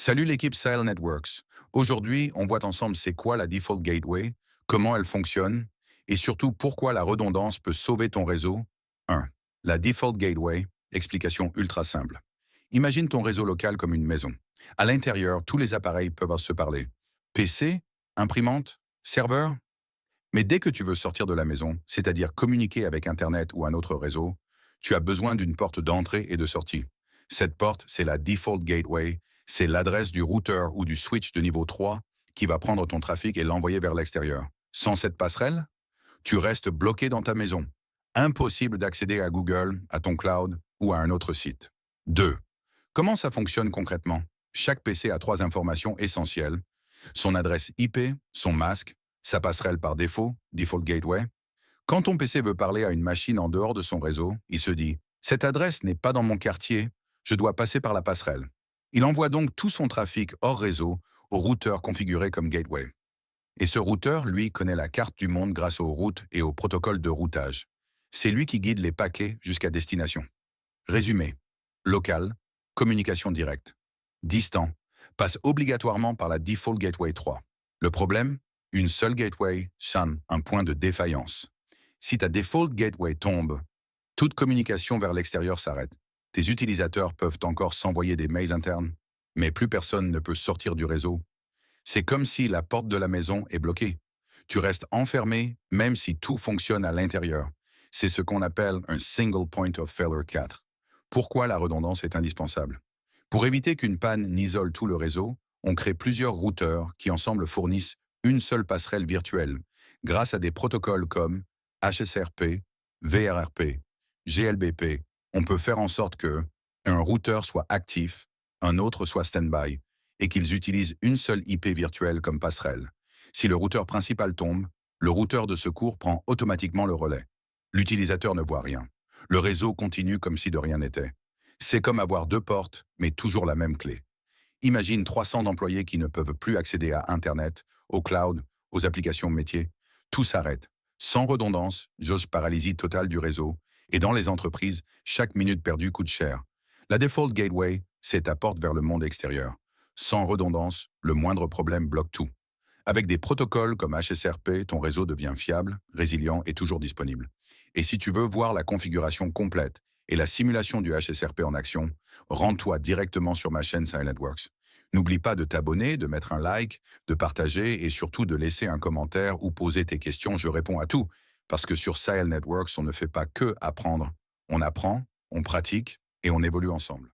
Salut l'équipe Sahel Networks. Aujourd'hui, on voit ensemble c'est quoi la Default Gateway, comment elle fonctionne, et surtout pourquoi la redondance peut sauver ton réseau. 1. La Default Gateway, explication ultra simple. Imagine ton réseau local comme une maison. À l'intérieur, tous les appareils peuvent se parler. PC, imprimante, serveur. Mais dès que tu veux sortir de la maison, c'est-à-dire communiquer avec Internet ou un autre réseau, tu as besoin d'une porte d'entrée et de sortie. Cette porte, c'est la Default Gateway, c'est l'adresse du routeur ou du switch de niveau 3 qui va prendre ton trafic et l'envoyer vers l'extérieur. Sans cette passerelle, tu restes bloqué dans ta maison. Impossible d'accéder à Google, à ton cloud ou à un autre site. 2. Comment ça fonctionne concrètement? Chaque PC a trois informations essentielles. Son adresse IP, son masque, sa passerelle par défaut, Default Gateway. Quand ton PC veut parler à une machine en dehors de son réseau, il se dit « Cette adresse n'est pas dans mon quartier, je dois passer par la passerelle ». Il envoie donc tout son trafic hors réseau au routeur configuré comme gateway. Et ce routeur, lui, connaît la carte du monde grâce aux routes et aux protocoles de routage. C'est lui qui guide les paquets jusqu'à destination. Résumé. Local, communication directe. Distant, passe obligatoirement par la Default Gateway 3. Le problème? Une seule gateway sonne un point de défaillance. Si ta Default Gateway tombe, toute communication vers l'extérieur s'arrête. Tes utilisateurs peuvent encore s'envoyer des mails internes, mais plus personne ne peut sortir du réseau. C'est comme si la porte de la maison est bloquée. Tu restes enfermé même si tout fonctionne à l'intérieur. C'est ce qu'on appelle un Single Point of Failure 4. Pourquoi la redondance est indispensable? Pour éviter qu'une panne n'isole tout le réseau, on crée plusieurs routeurs qui ensemble fournissent une seule passerelle virtuelle, grâce à des protocoles comme HSRP, VRRP, GLBP. On peut faire en sorte que un routeur soit actif, un autre soit stand-by, et qu'ils utilisent une seule IP virtuelle comme passerelle. Si le routeur principal tombe, le routeur de secours prend automatiquement le relais. L'utilisateur ne voit rien. Le réseau continue comme si de rien n'était. C'est comme avoir deux portes, mais toujours la même clé. Imagine 300 employés qui ne peuvent plus accéder à Internet, au cloud, aux applications métiers. Tout s'arrête. Sans redondance, j'ose paralysie totale du réseau. Et dans les entreprises, chaque minute perdue coûte cher. La Default Gateway, c'est ta porte vers le monde extérieur. Sans redondance, le moindre problème bloque tout. Avec des protocoles comme HSRP, ton réseau devient fiable, résilient et toujours disponible. Et si tu veux voir la configuration complète et la simulation du HSRP en action, rends-toi directement sur ma chaîne Sahel Networks. N'oublie pas de t'abonner, de mettre un like, de partager et surtout de laisser un commentaire ou poser tes questions, je réponds à tout. Parce que sur Sahel Networks, on ne fait pas que apprendre. On apprend, on pratique et on évolue ensemble.